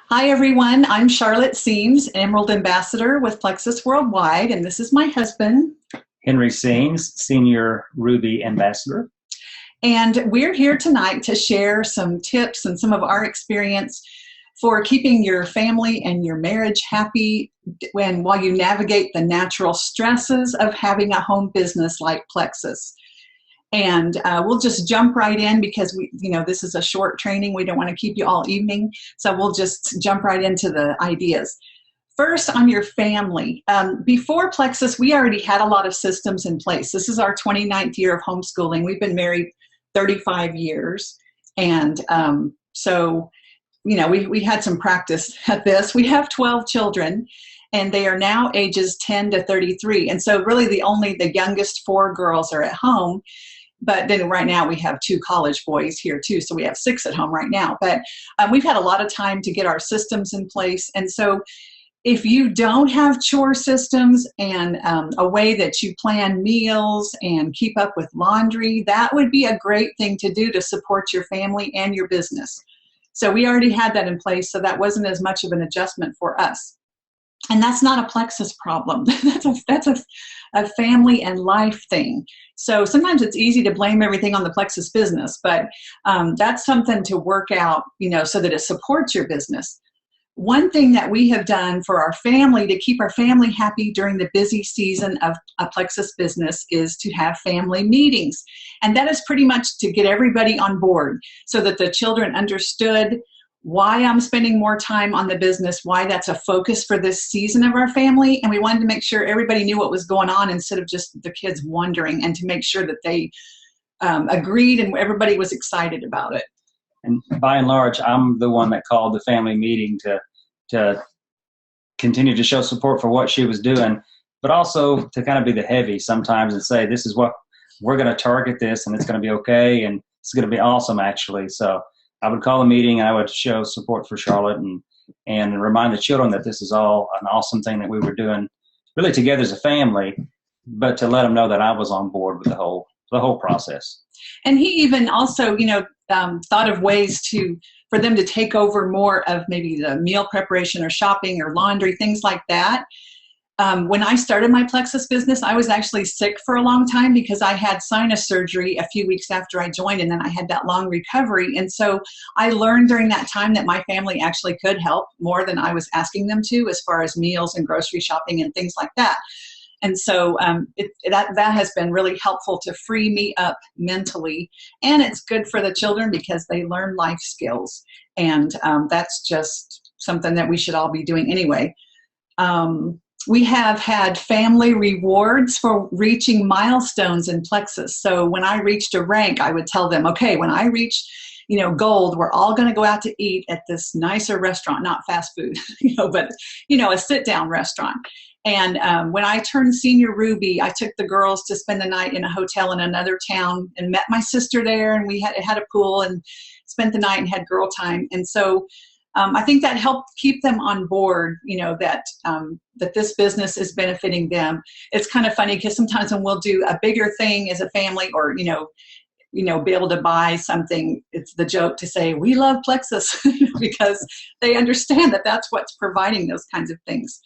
Hi, everyone. I'm Charlotte Seams, Emerald Ambassador with Plexus Worldwide, and this is my husband. Henry Seams, Senior Ruby Ambassador. And we're here tonight to share some tips and some of our experience for keeping your family and your marriage happy while you navigate the natural stresses of having a home business like Plexus. And we'll just jump right in because this is a short training. We don't want to keep you all evening. So we'll just jump right into the ideas. First, on your family. Before Plexus, we already had a lot of systems in place. This is our 29th year of homeschooling. We've been married 35 years. And we had some practice at this. We have 12 children, and they are now ages 10 to 33. And so really the youngest 4 girls are at home. But then right now we have 2 college boys here too, so we have 6 at home right now. But we've had a lot of time to get our systems in place. And so if you don't have chore systems and a way that you plan meals and keep up with laundry, that would be a great thing to do to support your family and your business. So we already had that in place, so that wasn't as much of an adjustment for us. And that's not a Plexus problem. that's a family and life thing. So sometimes it's easy to blame everything on the Plexus business, but that's something to work out, so that it supports your business. One thing that we have done for our family to keep our family happy during the busy season of a Plexus business is to have family meetings. And that is pretty much to get everybody on board so that the children understood why I'm spending more time on the business, why that's a focus for this season of our family. And we wanted to make sure everybody knew what was going on instead of just the kids wondering, and to make sure that they agreed and everybody was excited about it. And by and large, I'm the one that called the family meeting to continue to show support for what she was doing, but also to kind of be the heavy sometimes and say, this is what we're going to target this, and it's going to be okay, and it's going to be awesome, actually. So I would call a meeting, and I would show support for Charlotte and remind the children that this is all an awesome thing that we were doing really together as a family, but to let them know that I was on board with the whole process. And he even also, thought of ways for them to take over more of maybe the meal preparation or shopping or laundry, things like that. When I started my Plexus business, I was actually sick for a long time because I had sinus surgery a few weeks after I joined, and then I had that long recovery. And so I learned during that time that my family actually could help more than I was asking them to, as far as meals and grocery shopping and things like that. And so that has been really helpful to free me up mentally. And it's good for the children because they learn life skills. And that's just something that we should all be doing anyway. We have had family rewards for reaching milestones in Plexus. So when I reached a rank, I would tell them, okay, when I reach, gold, we're all going to go out to eat at this nicer restaurant, not fast food, but, a sit-down restaurant. And when I turned Senior Ruby, I took the girls to spend the night in a hotel in another town and met my sister there. And we had a pool and spent the night and had girl time. And so I think that helped keep them on board, that this business is benefiting them. It's kind of funny because sometimes when we'll do a bigger thing as a family, or, be able to buy something, it's the joke to say, we love Plexus, because they understand that that's what's providing those kinds of things.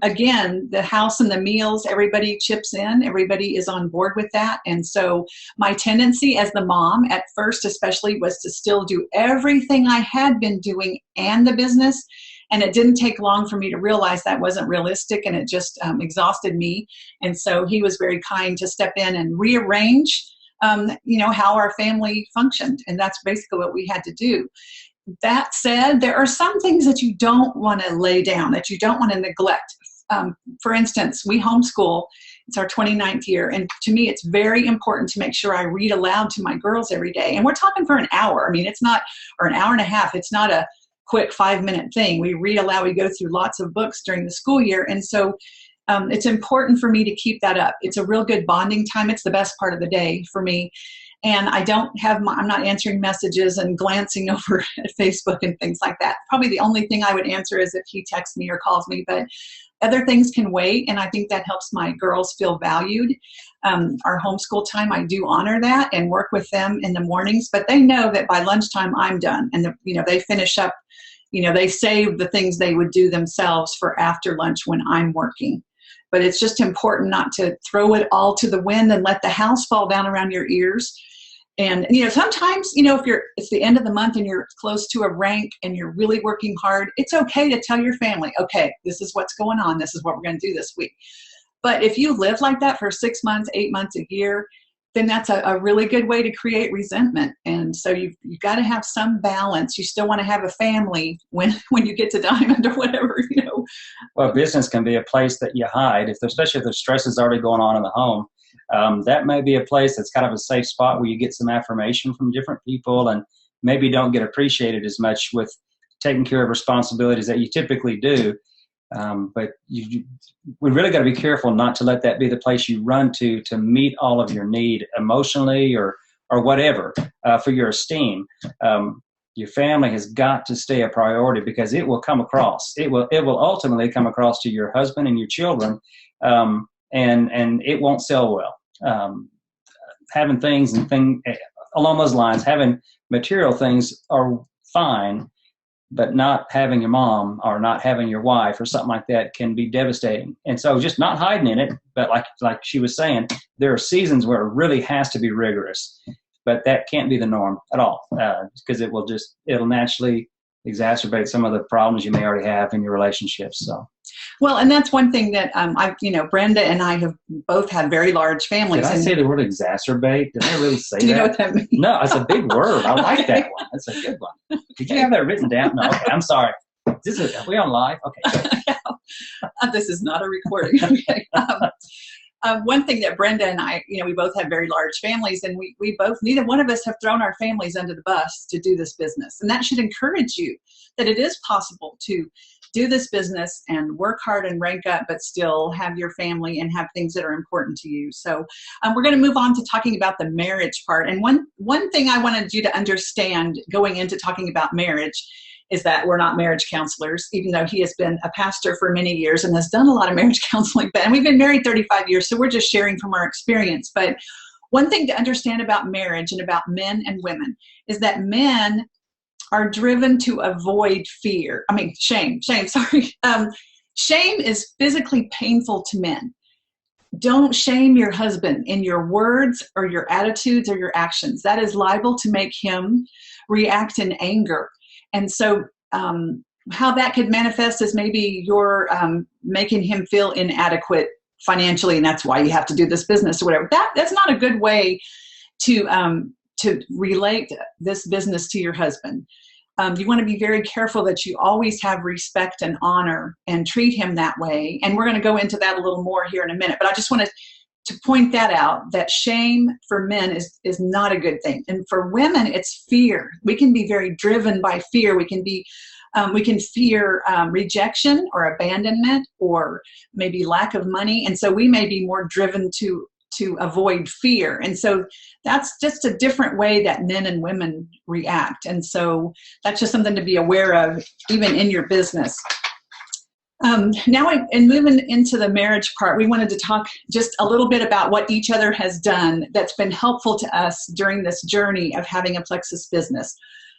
Again, the house and the meals, everybody chips in, everybody is on board with that. And so my tendency as the mom at first especially was to still do everything I had been doing and the business. And it didn't take long for me to realize that wasn't realistic, and it just exhausted me. And so he was very kind to step in and rearrange, how our family functioned. And that's basically what we had to do. That said, there are some things that you don't want to lay down, that you don't want to neglect. For instance, we homeschool. It's our 29th year. And to me, it's very important to make sure I read aloud to my girls every day. And we're talking for an hour. I mean, it's not, or an hour and a half. It's not a quick 5-minute thing. We read aloud. We go through lots of books during the school year. And so it's important for me to keep that up. It's a real good bonding time. It's the best part of the day for me. And I'm not answering messages and glancing over at Facebook and things like that. Probably the only thing I would answer is if he texts me or calls me, but other things can wait. And I think that helps my girls feel valued. Our homeschool time, I do honor that and work with them in the mornings, but they know that by lunchtime I'm done, and they finish up You know, they save the things they would do themselves for after lunch when I'm working. But it's just important not to throw it all to the wind and let the house fall down around your ears. And, you know, sometimes, you know, if it's the end of the month and you're close to a rank and you're really working hard, it's okay to tell your family, okay, this is what's going on. This is what we're going to do this week. But if you live like that for 6 months, 8 months, a year, then that's a really good way to create resentment. And so you've got to have some balance. You still want to have a family when you get to Diamond or whatever, you know. Well, business can be a place that you hide, especially if the stress is already going on in the home. That may be a place that's kind of a safe spot where you get some affirmation from different people and maybe don't get appreciated as much with taking care of responsibilities that you typically do. But we really got to be careful not to let that be the place you run to meet all of your need emotionally or whatever for your esteem. Your family has got to stay a priority because it will come across. It will ultimately come across to your husband and your children, and it won't sell well. Having things along those lines, having material things are fine, but not having your mom or not having your wife or something like that can be devastating. And so just not hiding in it, but like she was saying, there are seasons where it really has to be rigorous, but that can't be the norm at all, because it'll naturally exacerbate some of the problems you may already have in your relationships. So. Well, and that's one thing that Brenda and I have both had very large families. Did I say the word exacerbate? Did I really say that? Do you know what that means? No, it's a big word. I like that one. That's a good one. Did you have that written down? No, okay, I'm sorry. Are we on live? Okay. This is not a recording. Okay. One thing that Brenda and I, we both have very large families, and we both, neither one of us have thrown our families under the bus to do this business. And that should encourage you that it is possible to do this business and work hard and rank up, but still have your family and have things that are important to you. So we're going to move on to talking about the marriage part. And one thing I wanted you to understand going into talking about marriage is that we're not marriage counselors, even though he has been a pastor for many years and has done a lot of marriage counseling. And we've been married 35 years, so we're just sharing from our experience. But one thing to understand about marriage and about men and women is that men are driven to avoid shame, sorry. Shame is physically painful to men. Don't shame your husband in your words or your attitudes or your actions. That is liable to make him react in anger. And so how that could manifest is maybe you're making him feel inadequate financially, and that's why you have to do this business or whatever. That's not a good way to relate this business to your husband. You want to be very careful that you always have respect and honor and treat him that way. And we're going to go into that a little more here in a minute. But I just wanted to point that out, that shame for men is not a good thing. And for women, it's fear. We can be very driven by fear. We can fear rejection or abandonment or maybe lack of money. And so we may be more driven to avoid fear. And so that's just a different way that men and women react. And so that's just something to be aware of, even in your business. Now, in moving into the marriage part, we wanted to talk just a little bit about what each other has done that's been helpful to us during this journey of having a Plexus business.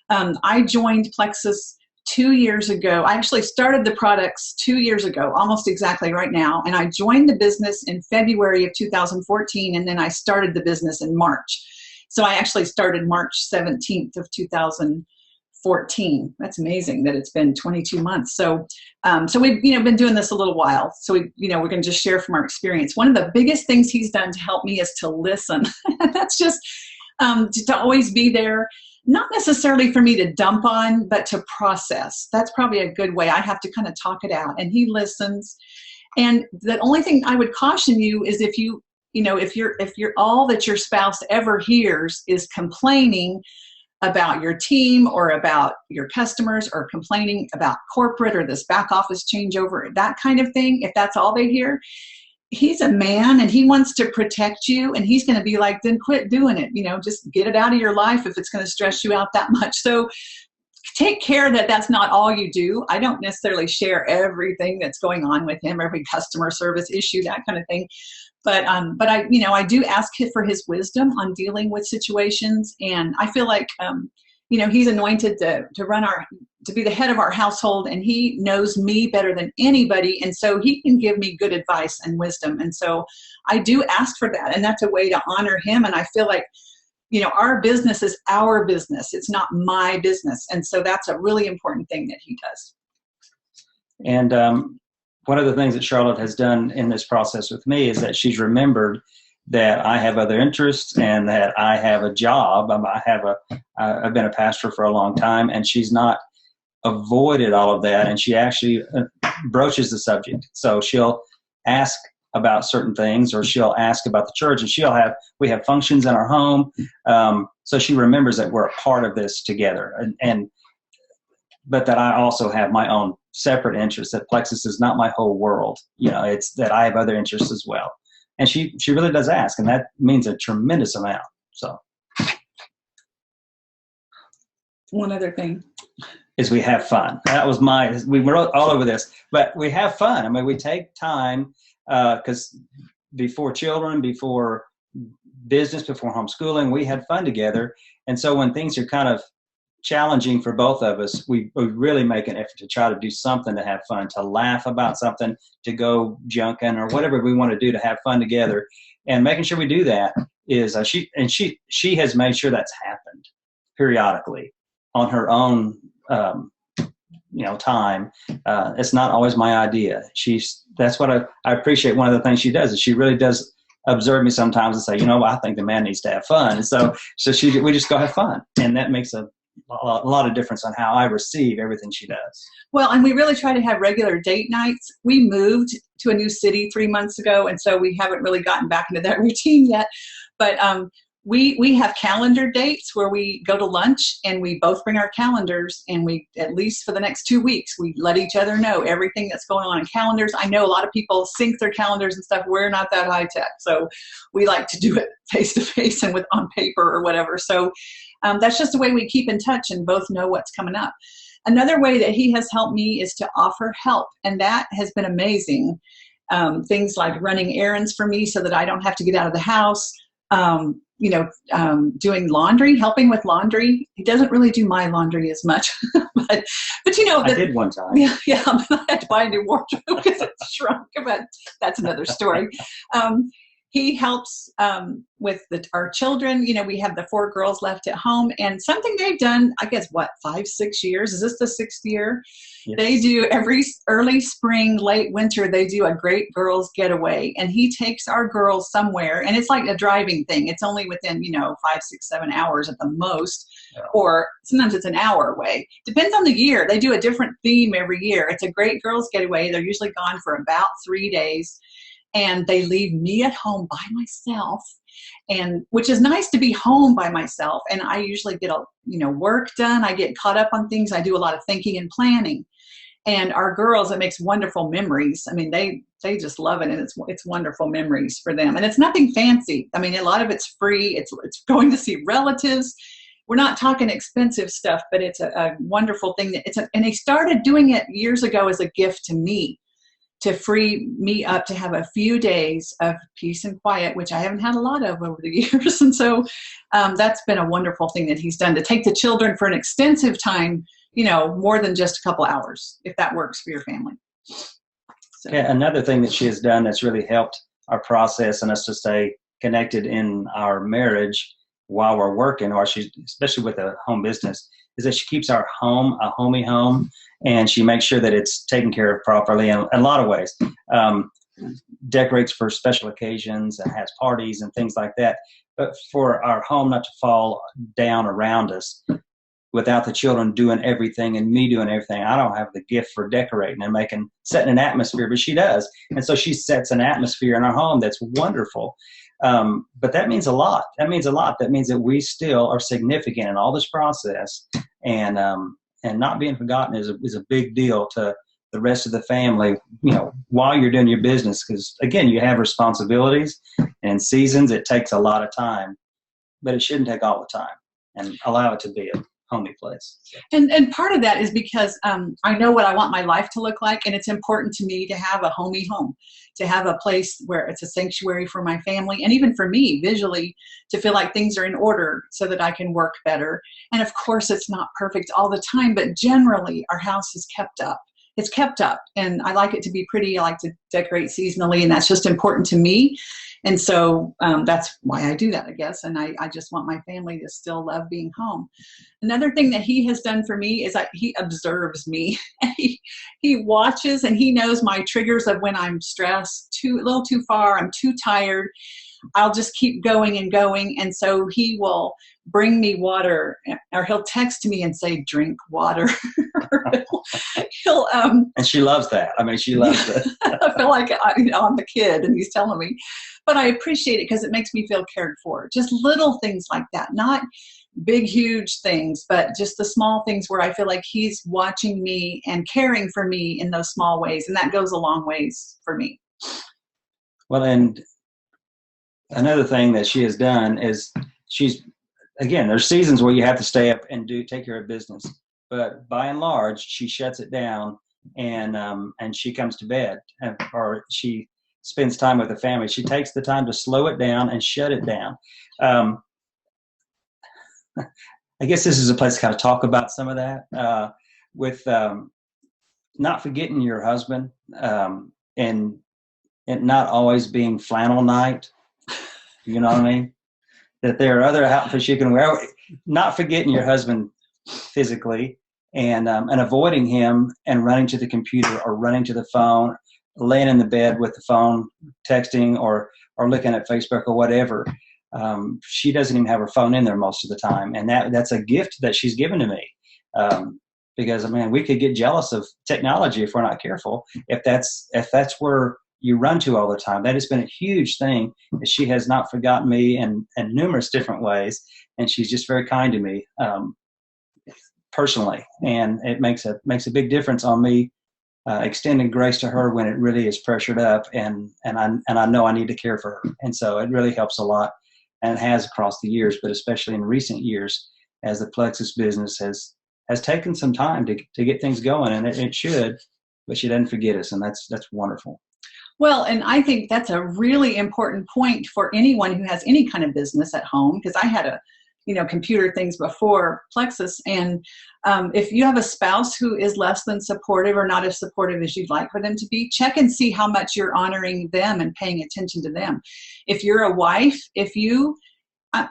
I joined Plexus 2 years ago. I actually started the products 2 years ago, almost exactly right now. And I joined the business in February of 2014, and then I started the business in March. So I actually started March 17th of 2014. That's amazing that it's been 22 months. So we've been doing this a little while. So we're going to just share from our experience. One of the biggest things he's done to help me is to listen. That's just to always be there. Not necessarily for me to dump on, but to process. That's probably a good way. I have to kind of talk it out, and he listens. And the only thing I would caution you is if you're all that your spouse ever hears is complaining about your team or about your customers or complaining about corporate or this back office changeover, that kind of thing, if that's all they hear, he's a man and he wants to protect you, and he's going to be like, then quit doing it. Just get it out of your life if it's going to stress you out that much. So take care that that's not all you do. I don't necessarily share everything that's going on with him, every customer service issue, that kind of thing. But I do ask him for his wisdom on dealing with situations. And I feel like he's anointed to be the head of our household, and he knows me better than anybody. And so he can give me good advice and wisdom. And so I do ask for that. And that's a way to honor him. And I feel like, our business is our business. It's not my business. And so that's a really important thing that he does. And one of the things that Charlotte has done in this process with me is that she's remembered that I have other interests and that I have a job. I've been a pastor for a long time, and she's not avoided all of that. And she actually broaches the subject. So she'll ask about certain things, or she'll ask about the church, and we have functions in our home. So she remembers that we're a part of this together, but that I also have my own separate interests, that Plexus is not my whole world. It's that I have other interests as well. And she really does ask, and that means a tremendous amount. So one other thing is we have fun. We wrote all over this, but we have fun. I mean, we take time, because before children, before business, before homeschooling, we had fun together. And so when things are kind of challenging for both of us, we really make an effort to try to do something to have fun, to laugh about something, to go junking or whatever we want to do to have fun together. And making sure we do that is she has made sure that's happened periodically on her own time. It's not always my idea. That's what I appreciate. One of the things she does is she really does observe me sometimes and say, I think the man needs to have fun. And so we just go have fun, and that makes a lot of difference on how I receive everything she does. Well, and we really try to have regular date nights. We moved to a new city 3 months ago, and so we haven't really gotten back into that routine yet. But we have calendar dates where we go to lunch, and we both bring our calendars, and we, at least for the next 2 weeks, we let each other know everything that's going on in calendars. I know a lot of people sync their calendars and stuff. We're not that high tech, so we like to do it face to face and on paper or whatever. So that's just the way we keep in touch and both know what's coming up. Another way that he has helped me is to offer help, and that has been amazing. Things like running errands for me so that I don't have to get out of the house. Doing laundry, helping with laundry. He doesn't really do my laundry as much, but I did one time. Yeah. I had to buy a new wardrobe because it shrunk, but that's another story. He helps with our children. We have the 4 girls left at home, and something they've done, I guess, 5, 6 years? Is this the 6th year? Yes. They do every early spring, late winter, they do a great girls getaway, and he takes our girls somewhere, and it's like a driving thing. It's only within, 5, 6, 7 hours at the most, yeah. Or sometimes it's an hour away. Depends on the year. They do a different theme every year. It's a great girls getaway. They're usually gone for about 3 days. And they leave me at home by myself, and which is nice to be home by myself. And I usually get work done. I get caught up on things. I do a lot of thinking and planning. And our girls, it makes wonderful memories. I mean, they just love it, and it's wonderful memories for them. And it's nothing fancy. I mean, a lot of it's free. It's going to see relatives. We're not talking expensive stuff, but it's a wonderful thing. And they started doing it years ago as a gift to me, to free me up to have a few days of peace and quiet, which I haven't had a lot of over the years. And so that's been a wonderful thing that he's done, to take the children for an extensive time, more than just a couple hours, if that works for your family. So. Yeah, another thing that she has done that's really helped our process and us to stay connected in our marriage while we're working, or especially with a home business, is that she keeps our home a homey home, and she makes sure that it's taken care of properly in a lot of ways. Decorates for special occasions and has parties and things like that. But for our home not to fall down around us without the children doing everything and me doing everything, I don't have the gift for decorating and setting an atmosphere, but she does. And so she sets an atmosphere in our home that's wonderful. But that means a lot. That means that we still are significant in all this process, and not being forgotten is a big deal to the rest of the family, while you're doing your business. Because again, you have responsibilities and seasons. It takes a lot of time, but it shouldn't take all the time, and allow it to be a homey place. And part of that is because I know what I want my life to look like, and it's important to me to have a homey home, to have a place where it's a sanctuary for my family, and even for me visually, to feel like things are in order so that I can work better. And of course, it's not perfect all the time, but generally our house is kept up. It's kept up, and I like it to be pretty. I like to decorate seasonally, and that's just important to me. And so that's why I do that, I guess. And I just want my family to still love being home. Another thing that he has done for me is that he observes me. He watches, and he knows my triggers of when I'm stressed, a little too far, I'm too tired. I'll just keep going and going. And so he will bring me water, or he'll text me and say, drink water. he'll And she loves that. I mean, she loves it. I feel like I'm the kid and he's telling me, but I appreciate it because it makes me feel cared for. Just little things like that, not big, huge things, but just the small things where I feel like he's watching me and caring for me in those small ways. And that goes a long ways for me. Well, and another thing that she has done is again, there's seasons where you have to stay up and take care of business, but by and large, she shuts it down and she comes to bed, or she spends time with the family. She takes the time to slow it down and shut it down. I guess this is a place to kind of talk about some of that with not forgetting your husband and not always being flannel night. You know what I mean? That there are other outfits you can wear. Not forgetting your husband physically and avoiding him and running to the computer or running to the phone, laying in the bed with the phone, texting or looking at Facebook or whatever. She doesn't even have her phone in there most of the time, and that's a gift that she's given to me. Because I mean, we could get jealous of technology if we're not careful. If that's where you run to all the time. That has been a huge thing. That she has not forgotten me in numerous different ways, and she's just very kind to me personally, and it makes a big difference on me extending grace to her when it really is pressured up, and I know I need to care for her, and so it really helps a lot, and it has across the years, but especially in recent years as the Plexus business has taken some time to get things going, and it should, but she doesn't forget us, and that's wonderful. Well, and I think that's a really important point for anyone who has any kind of business at home, because I had computer things before Plexus. And if you have a spouse who is less than supportive or not as supportive as you'd like for them to be, check and see how much you're honoring them and paying attention to them. If you're a wife,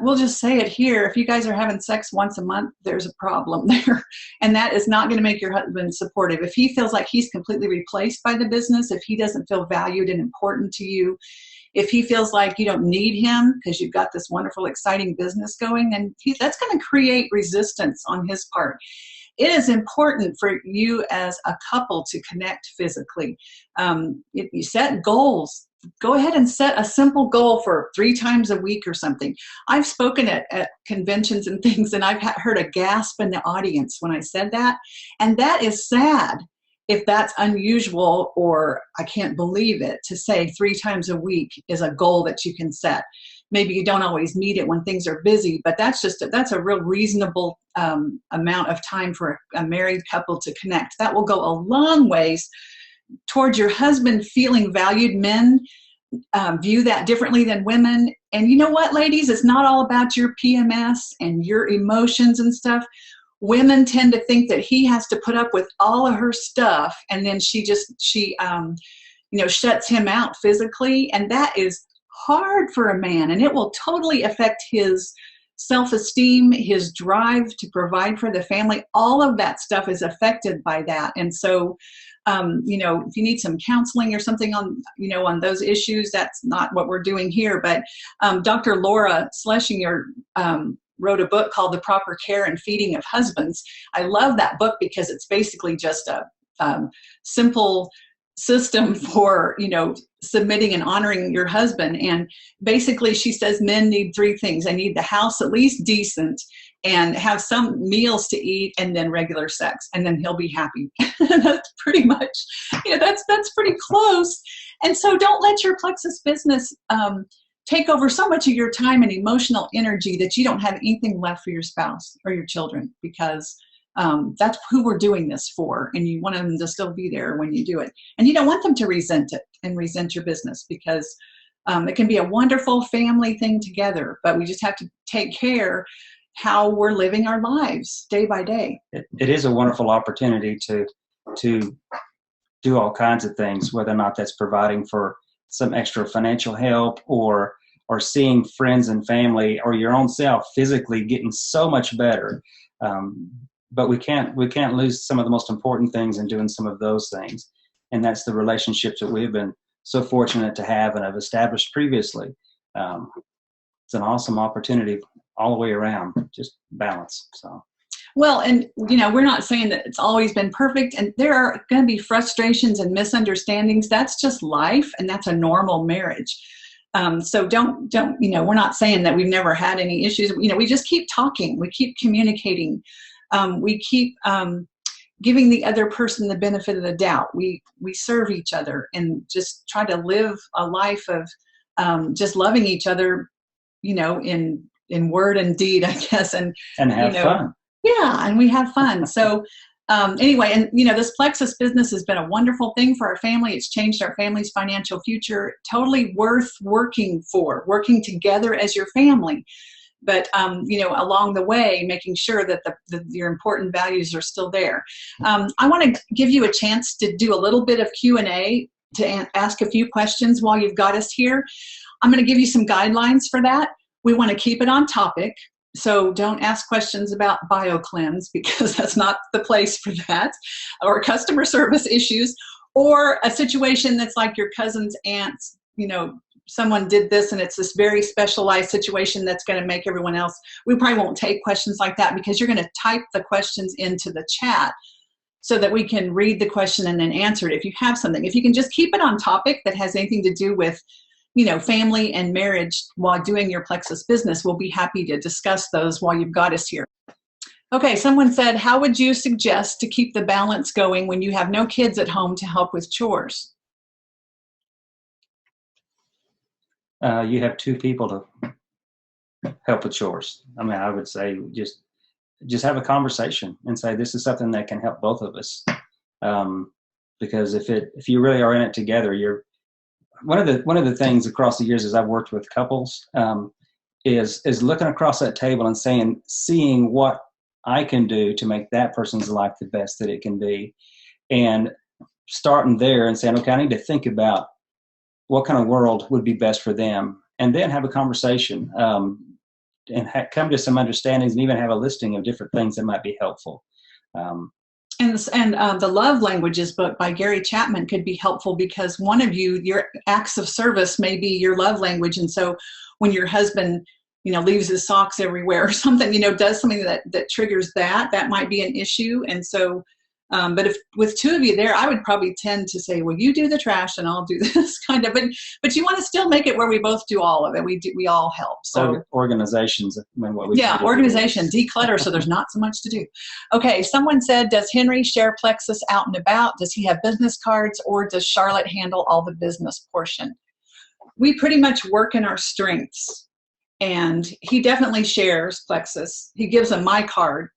we'll just say it here, if you guys are having sex once a month, there's a problem there. And that is not going to make your husband supportive. If he feels like he's completely replaced by the business, if he doesn't feel valued and important to you, if he feels like you don't need him because you've got this wonderful, exciting business going, then that's going to create resistance on his part. It is important for you as a couple to connect physically. If you set goals, go ahead and set a simple goal for 3 times a week or something. I've spoken at conventions and things, and I've heard a gasp in the audience when I said that. And that is sad if that's unusual, or I can't believe it, to say 3 times a week is a goal that you can set. Maybe you don't always meet it when things are busy, but that's a real reasonable amount of time for a married couple to connect. That will go a long ways towards your husband feeling valued. Men view that differently than women. And you know what, ladies? It's not all about your PMS and your emotions and stuff. Women tend to think that he has to put up with all of her stuff, and then she shuts him out physically, and that is hard for a man, and it will totally affect his self-esteem, his drive to provide for the family. All of that stuff is affected by that. And so if you need some counseling or something on those issues, that's not what we're doing here. But Dr. Laura Schlesinger wrote a book called The Proper Care and Feeding of Husbands. I love that book because it's basically just a simple system for, submitting and honoring your husband. And basically she says men need 3 things. They need the house at least decent, and have some meals to eat, and then regular sex, and then he'll be happy. That's pretty much, that's pretty close. And so don't let your Plexus business take over so much of your time and emotional energy that you don't have anything left for your spouse or your children, because that's who we're doing this for, and you want them to still be there when you do it. And you don't want them to resent it and resent your business, because it can be a wonderful family thing together, but we just have to take care how we're living our lives day by day. It is a wonderful opportunity to do all kinds of things, whether or not that's providing for some extra financial help, or seeing friends and family, or your own self physically getting so much better. But we can't lose some of the most important things in doing some of those things. And that's the relationships that we've been so fortunate to have and have established previously. It's an awesome opportunity all the way around, just balance. So. Well, and we're not saying that it's always been perfect, and there are going to be frustrations and misunderstandings. That's just life, and that's a normal marriage. So don't, we're not saying that we've never had any issues. We just keep talking, we keep communicating, we keep giving the other person the benefit of the doubt. We serve each other and just try to live a life of just loving each other, in word and deed, I guess, and have fun. Yeah, and we have fun. So anyway, and this Plexus business has been a wonderful thing for our family. It's changed our family's financial future. Totally worth working working together as your family. But along the way, making sure that your important values are still there. I want to give you a chance to do a little bit of Q&A, to ask a few questions while you've got us here. I'm going to give you some guidelines for that. We want to keep it on topic. So don't ask questions about BioCleanse, because that's not the place for that, or customer service issues, or a situation that's like your cousin's aunt's, someone did this and it's this very specialized situation that's going to make everyone else. We probably won't take questions like that, because you're going to type the questions into the chat so that we can read the question and then answer it if you have something. If you can just keep it on topic that has anything to do with family and marriage while doing your Plexus business, we'll be happy to discuss those while you've got us here. Okay, someone said, how would you suggest to keep the balance going when you have no kids at home to help with chores? You have two people to help with chores. I mean, I would say just have a conversation and say, this is something that can help both of us. Because if you really are in it together, one of the things across the years as I've worked with couples is looking across that table and seeing what I can do to make that person's life the best that it can be, and starting there and saying, okay, I need to think about what kind of world would be best for them, and then have a conversation and come to some understandings, and even have a listing of different things that might be helpful. And the Love Languages book by Gary Chapman could be helpful, because one of your acts of service may be your love language. And so when your husband, leaves his socks everywhere or something, does something that triggers that might be an issue. And so, but if with two of you there, I would probably tend to say, well, you do the trash and I'll do this kind of, but you want to still make it where we both do all of it. We all help. So organizations. Organization, declutter, so there's not so much to do. Okay, someone said, does Henry share Plexus out and about? Does he have business cards, or does Charlotte handle all the business portion? We pretty much work in our strengths, and he definitely shares Plexus. He gives them my card.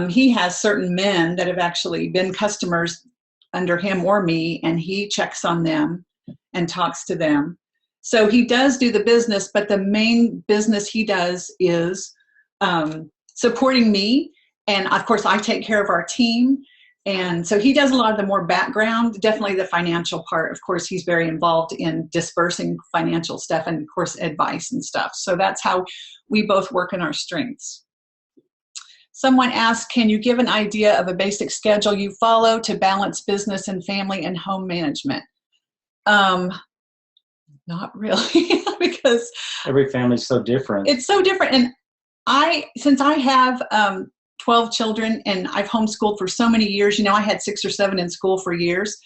He has certain men that have actually been customers under him or me, and he checks on them and talks to them. So he does do the business, but the main business he does is supporting me. And of course, I take care of our team. And so he does a lot of the more background, definitely the financial part. Of course, he's very involved in dispersing financial stuff and, of course, advice and stuff. So that's how we both work in our strengths. Someone asked, can you give an idea of a basic schedule you follow to balance business and family and home management? Not really, because every family is so different. It's so different. And since I have 12 children and I've homeschooled for so many years, I had 6 or 7 in school for years.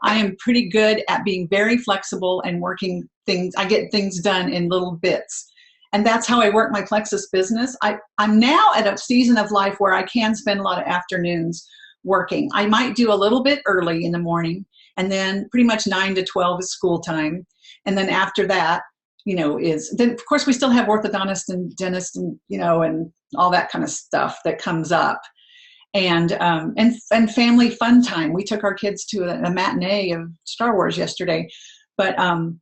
I am pretty good at being very flexible and working things. I get things done in little bits. And that's how I work my Plexus business. I'm now at a season of life where I can spend a lot of afternoons working. I might do a little bit early in the morning, and then pretty much 9 to 12 is school time. And then after that, is then of course we still have orthodontist and dentist and and all that kind of stuff that comes up, and family fun time. We took our kids to a matinee of Star Wars yesterday, but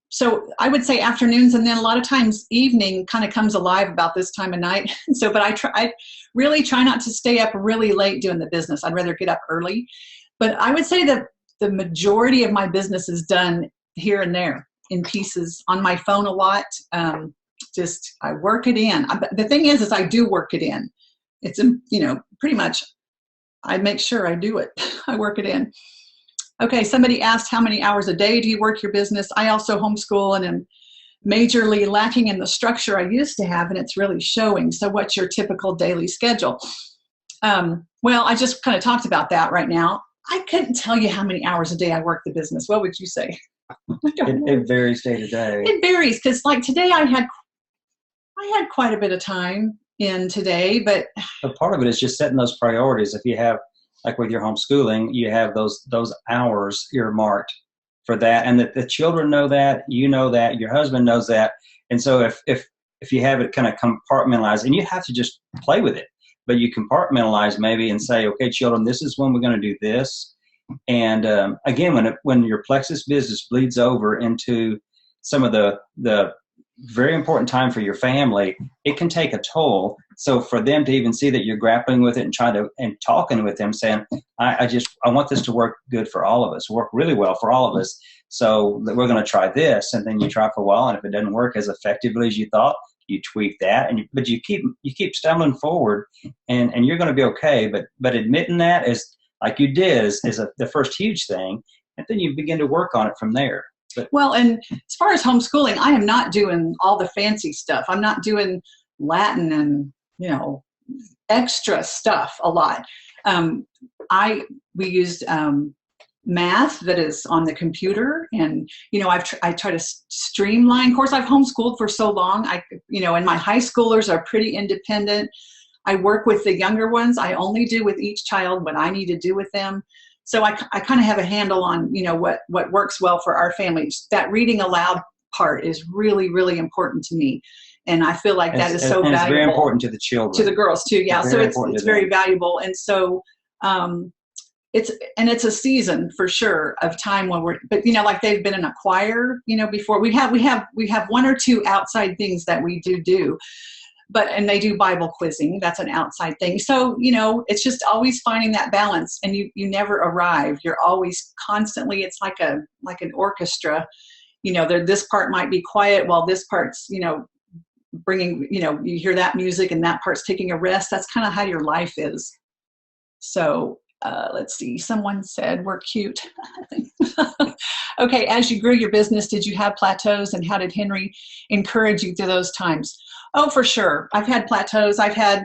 so I would say afternoons, and then a lot of times evening kind of comes alive about this time of night. So, but I really try not to stay up really late doing the business. I'd rather get up early, but I would say that the majority of my business is done here and there in pieces on my phone a lot. Just I work it in. The thing is I do work it in. It's pretty much I make sure I do it. I work it in. Okay, somebody asked how many hours a day do you work your business? I also homeschool and am majorly lacking in the structure I used to have, and it's really showing. So what's your typical daily schedule? Well, I just kind of talked about that right now. I couldn't tell you how many hours a day I work the business. What would you say? It varies day to day. It varies because like today I had quite a bit of time in today, but part of it is just setting those priorities. If you have, like with your homeschooling, you have those hours earmarked for that, and that the children know that, that, your husband knows that, and so if you have it kind of compartmentalized, and you have to just play with it, but you compartmentalize maybe and say, okay, children, this is when we're going to do this. And again, when your Plexus business bleeds over into some of the very important time for your family, it can take a toll. So for them to even see that you're grappling with it and talking with them, saying, I want this to work good for all of us, work really well for all of us. So we're going to try this, and then you try for a while, and if it doesn't work as effectively as you thought, you tweak that, but you keep stumbling forward, and you're going to be okay. But admitting that is like you did is the first huge thing, and then you begin to work on it from there. Well, and as far as homeschooling, I am not doing all the fancy stuff. I'm not doing Latin and extra stuff a lot. We used math that is on the computer, and I try to streamline. Of course, I've homeschooled for so long. And my high schoolers are pretty independent. I work with the younger ones. I only do with each child what I need to do with them. So I kind of have a handle on, what works well for our families. That reading aloud part is really, really important to me. And I feel like that is so valuable. It's very important to the children. To the girls too, yeah. So it's very valuable. And so it's a season for sure of time when but like they've been in a choir, before. We have one or two outside things that we do. And they do Bible quizzing. That's an outside thing. So, it's just always finding that balance, and you never arrive. You're always constantly, it's like an orchestra, this part might be quiet while this part's, bringing, you hear that music and that part's taking a rest. That's kind of how your life is. So, let's see. Someone said we're cute. Okay. As you grew your business, did you have plateaus, and how did Henry encourage you through those times? Oh, for sure. I've had plateaus. I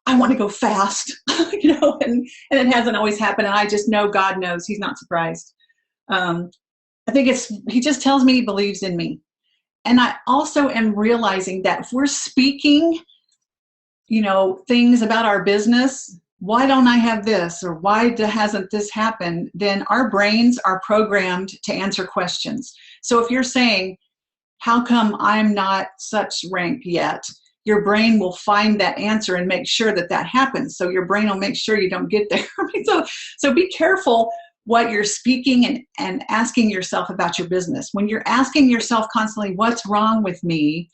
want to go fast, and it hasn't always happened. And I just know God knows He's not surprised. I think He just tells me He believes in me. And I also am realizing that if we're speaking, things about our business, why don't I have this? Or why hasn't this happened? Then our brains are programmed to answer questions. So if you're saying, how come I'm not such rank yet? Your brain will find that answer and make sure that happens. So your brain will make sure you don't get there. So be careful what you're speaking and asking yourself about your business. When you're asking yourself constantly, what's wrong with me?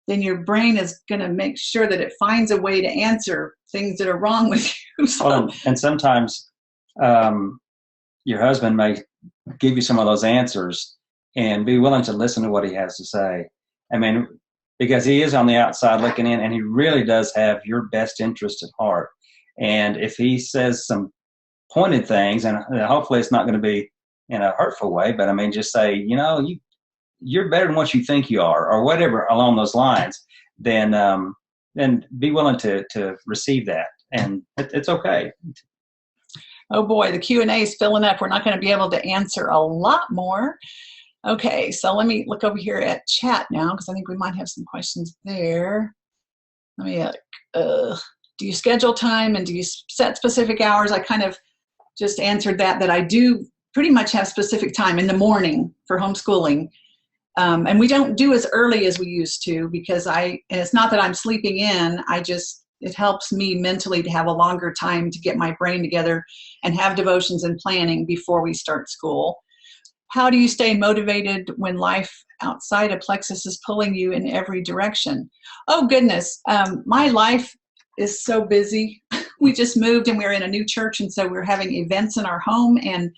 Then your brain is going to make sure that it finds a way to answer things that are wrong with you. So, and sometimes your husband may give you some of those answers, and be willing to listen to what he has to say. I mean, because he is on the outside looking in, and he really does have your best interest at heart. And if he says some pointed things, and hopefully it's not going to be in a hurtful way, but I mean, just say, you're better than what you think you are, or whatever along those lines, then be willing to receive that. And it's okay. Oh boy, the Q&A is filling up. We're not going to be able to answer a lot more. Okay, so let me look over here at chat now, because I think we might have some questions there. Let me, do you schedule time, and do you set specific hours? I kind of just answered that I do pretty much have specific time in the morning for homeschooling. And we don't do as early as we used to because and it's not that I'm sleeping in, it helps me mentally to have a longer time to get my brain together and have devotions and planning before we start school. How do you stay motivated when life outside of Plexus is pulling you in every direction? Oh, goodness. My life is so busy. We just moved and we're in a new church, and so we're having events in our home and,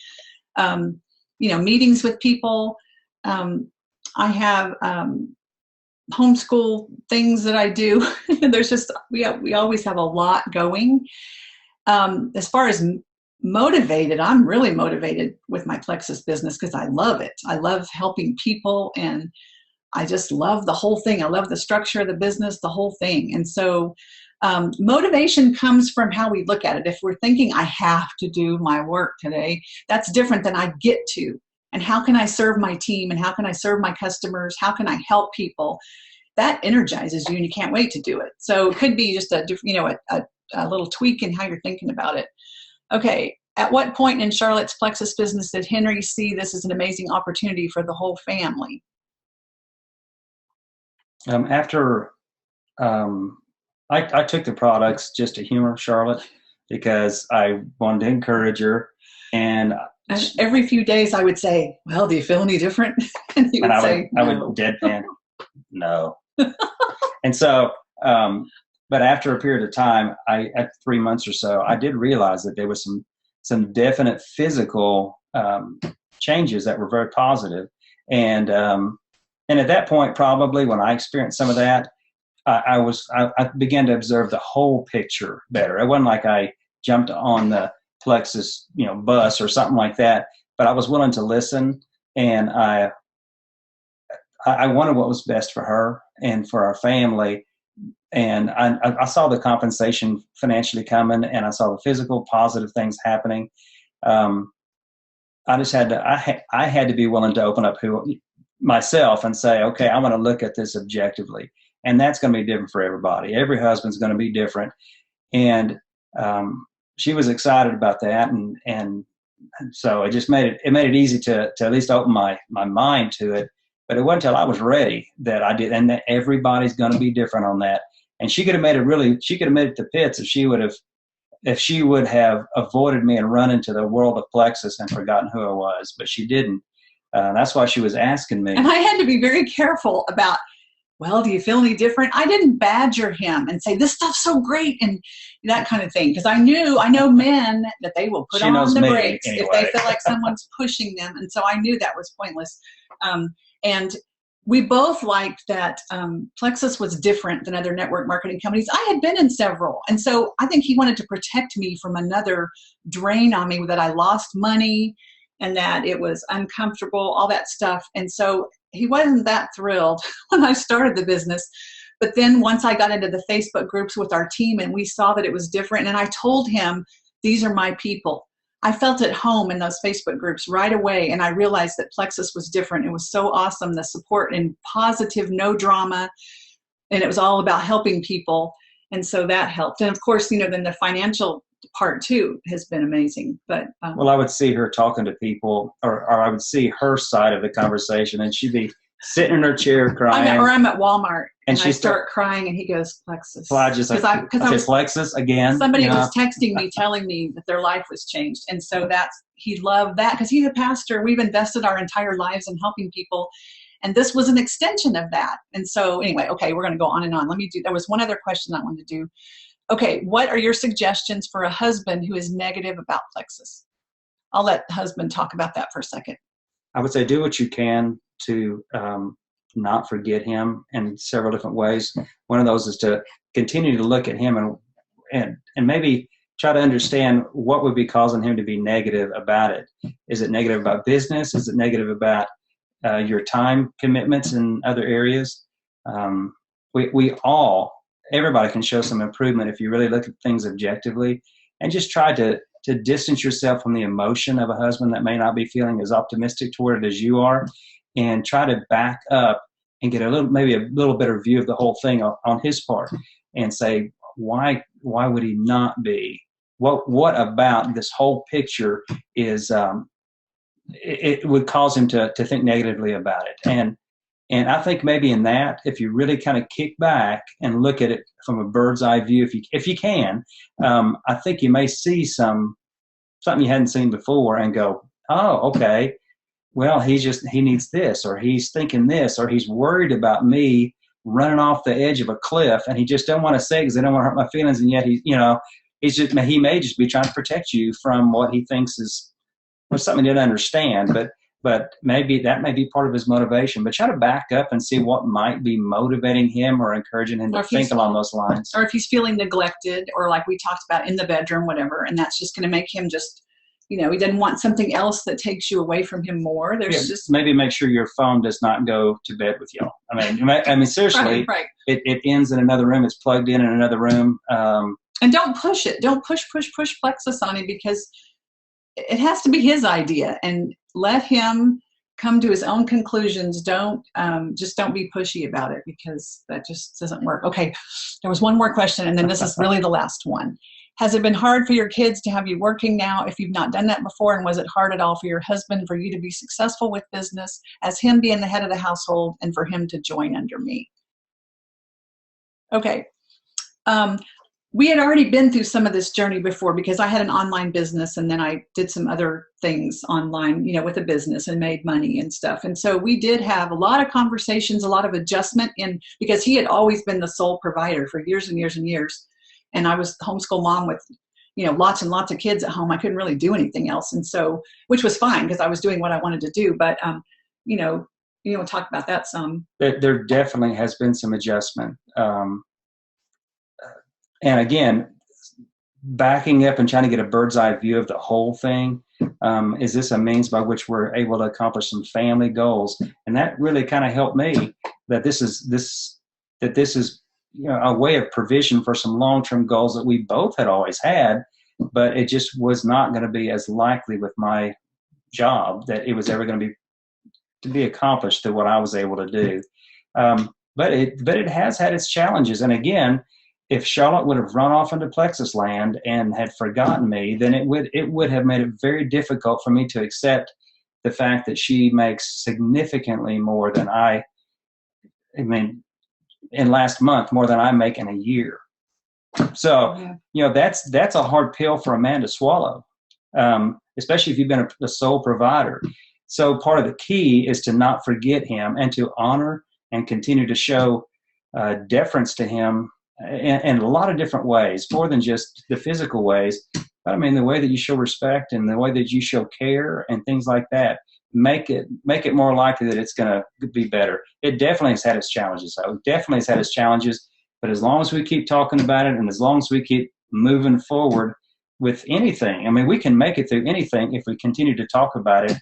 meetings with people. I have homeschool things that I do. There's just, we always have a lot going. As far as motivated, I'm really motivated with my Plexus business because I love it. I love helping people, and I just love the whole thing. I love the structure of the business, the whole thing. And so motivation comes from how we look at it. If we're thinking I have to do my work today, that's different than I get to. And how can I serve my team? And how can I serve my customers? How can I help people? That energizes you, and you can't wait to do it. So it could be just a little tweak in how you're thinking about it. Okay, at what point in Charlotte's Plexus business did Henry see this as an amazing opportunity for the whole family? After I took the products just to humor Charlotte because I wanted to encourage her. And every few days I would say, well, do you feel any different? And he would say, no. I would deadpan, no. And so, but after a period of time, at 3 months or so, I did realize that there was some definite physical changes that were very positive. And at that point, probably when I experienced some of that, I began to observe the whole picture better. It wasn't like I jumped on the Plexus, bus or something like that, but I was willing to listen, and I wanted what was best for her and for our family. And I saw the compensation financially coming, and I saw the physical positive things happening. I just had to, I had to be willing to open up myself and say, okay, I want to look at this objectively. And that's going to be different for everybody. Every husband's going to be different. And she was excited about that. And so it just made it easy to at least open my mind to it. But it wasn't until I was ready that I did. And that everybody's going to be different on that. And she could have made it to pits if she would have avoided me and run into the world of Plexus and forgotten who I was, but she didn't. That's why she was asking me. And I had to be very careful about, well, do you feel any different? I didn't badger him and say, this stuff's so great and that kind of thing. Because I know men that they will put on the brakes anyway if they feel like someone's pushing them. And so I knew that was pointless. And we both liked that Plexus was different than other network marketing companies. I had been in several. And so I think he wanted to protect me from another drain on me, that I lost money and that it was uncomfortable, all that stuff. And so he wasn't that thrilled when I started the business. But then once I got into the Facebook groups with our team and we saw that it was different, and I told him, these are my people. I felt at home in those Facebook groups right away, and I realized that Plexus was different. It was so awesome, the support and positive, no drama, and it was all about helping people. And so that helped. And of course, then the financial part too has been amazing. But well, I would see her talking to people, or I would see her side of the conversation, and she'd be sitting in her chair crying. I'm at Walmart, and I she start crying, and he goes, Plexus. Well, I said Plexus again. Somebody was texting me, telling me that their life was changed, and so he loved that because he's a pastor. We've invested our entire lives in helping people, and this was an extension of that. And so anyway, okay, we're going to go on and on. There was one other question I wanted to do. Okay, what are your suggestions for a husband who is negative about Plexus? I'll let the husband talk about that for a second. I would say do what you can to not forget him in several different ways. One of those is to continue to look at him and maybe try to understand what would be causing him to be negative about it. Is it negative about business? Is it negative about your time commitments in other areas? Everybody can show some improvement if you really look at things objectively and just try to distance yourself from the emotion of a husband that may not be feeling as optimistic toward it as you are, and try to back up and get maybe a little better view of the whole thing on his part and say, why would he not be? What about this whole picture is it would cause him to think negatively about it? And And I think maybe in that, if you really kind of kick back and look at it from a bird's eye view, if you can, I think you may see something you hadn't seen before and go, oh, okay, well, he needs this, or he's thinking this, or he's worried about me running off the edge of a cliff, and he just don't want to say it because they don't want to hurt my feelings, and yet he may just be trying to protect you from what he thinks is something he didn't understand, but maybe that may be part of his motivation. But try to back up and see what might be motivating him or encouraging him to think along those lines. Or if he's feeling neglected, or like we talked about in the bedroom, whatever, and that's just going to make him just, he doesn't want something else that takes you away from him more. There's just maybe make sure your phone does not go to bed with you. I mean, seriously, right. It ends in another room. It's plugged in another room. And don't push it. Don't push Plexus on him, because it has to be his idea, and let him come to his own conclusions. Don't be pushy about it, because that just doesn't work. Okay, there was one more question, and then this is really the last one. Has it been hard for your kids to have you working now if you've not done that before? And was it hard at all for your husband for you to be successful with business, as him being the head of the household, and for him to join under me? Okay. We had already been through some of this journey before, because I had an online business, and then I did some other things online, with a business, and made money and stuff. And so we did have a lot of conversations, a lot of adjustment because he had always been the sole provider for years and years and years. And I was the homeschool mom with, lots and lots of kids at home. I couldn't really do anything else. And so, which was fine, because I was doing what I wanted to do. But, we'll talk about that some. There definitely has been some adjustment. And again, backing up and trying to get a bird's eye view of the whole thing. Is this a means by which we're able to accomplish some family goals? And that really kind of helped me, that this is a way of provision for some long-term goals that we both had always had, but it just was not going to be as likely with my job that it was ever going to be accomplished to what I was able to do. But it has had its challenges. And again, if Charlotte would have run off into Plexus land and had forgotten me, then it would have made it very difficult for me to accept the fact that she makes significantly more than in last month, more than I make in a year. So, that's a hard pill for a man to swallow, especially if you've been a sole provider. So part of the key is to not forget him, and to honor and continue to show deference to him in a lot of different ways, more than just the physical ways. But the way that you show respect and the way that you show care and things like that, make it more likely that it's going to be better. It definitely has had its challenges, though. It definitely has had its challenges. But as long as we keep talking about it, and as long as we keep moving forward with anything, we can make it through anything if we continue to talk about it,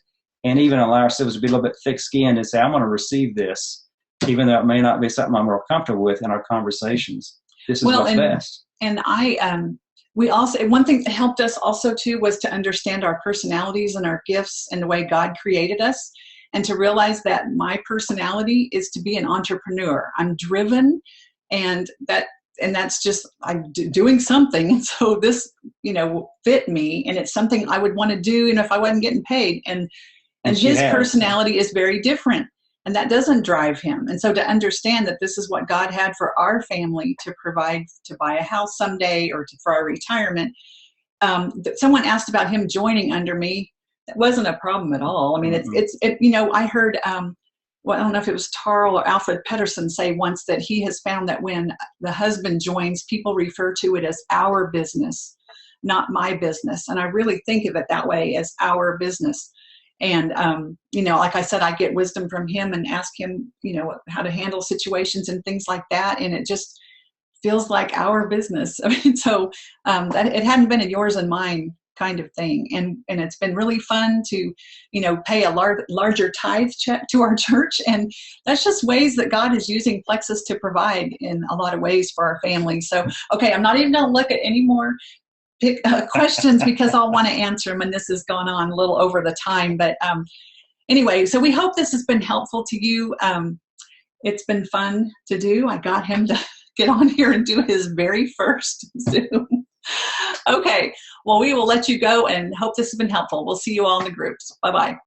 and even allow ourselves to be a little bit thick-skinned and say, I'm going to receive this, even though it may not be something I'm real comfortable with in our conversations. This is what's best. And we also, one thing that helped us also too was to understand our personalities and our gifts and the way God created us, and to realize that my personality is to be an entrepreneur. I'm driven, and that's just, I'm doing something. And so this, fit me, and it's something I would want to do, if I wasn't getting paid. And his personality is very different, and that doesn't drive him. And so to understand that this is what God had for our family to provide, to buy a house someday, or for our retirement. Someone asked about him joining under me. That wasn't a problem at all. I heard, I don't know if it was Tarl or Alfred Pedersen say once that he has found that when the husband joins, people refer to it as our business, not my business. And I really think of it that way, as our business. And, like I said, I get wisdom from him and ask him, how to handle situations and things like that. And it just feels like our business. So that it hadn't been a yours and mine kind of thing. And it's been really fun to, pay a larger tithe check to our church. And that's just ways that God is using Plexus to provide in a lot of ways for our family. So, okay, I'm not even going to look at any more questions, because I'll want to answer them, and this has gone on a little over the time. But anyway, so we hope this has been helpful to you. It's been fun to do. I got him to get on here and do his very first Zoom. Okay, well, we will let you go, and hope this has been helpful. We'll see you all in the groups. Bye-bye.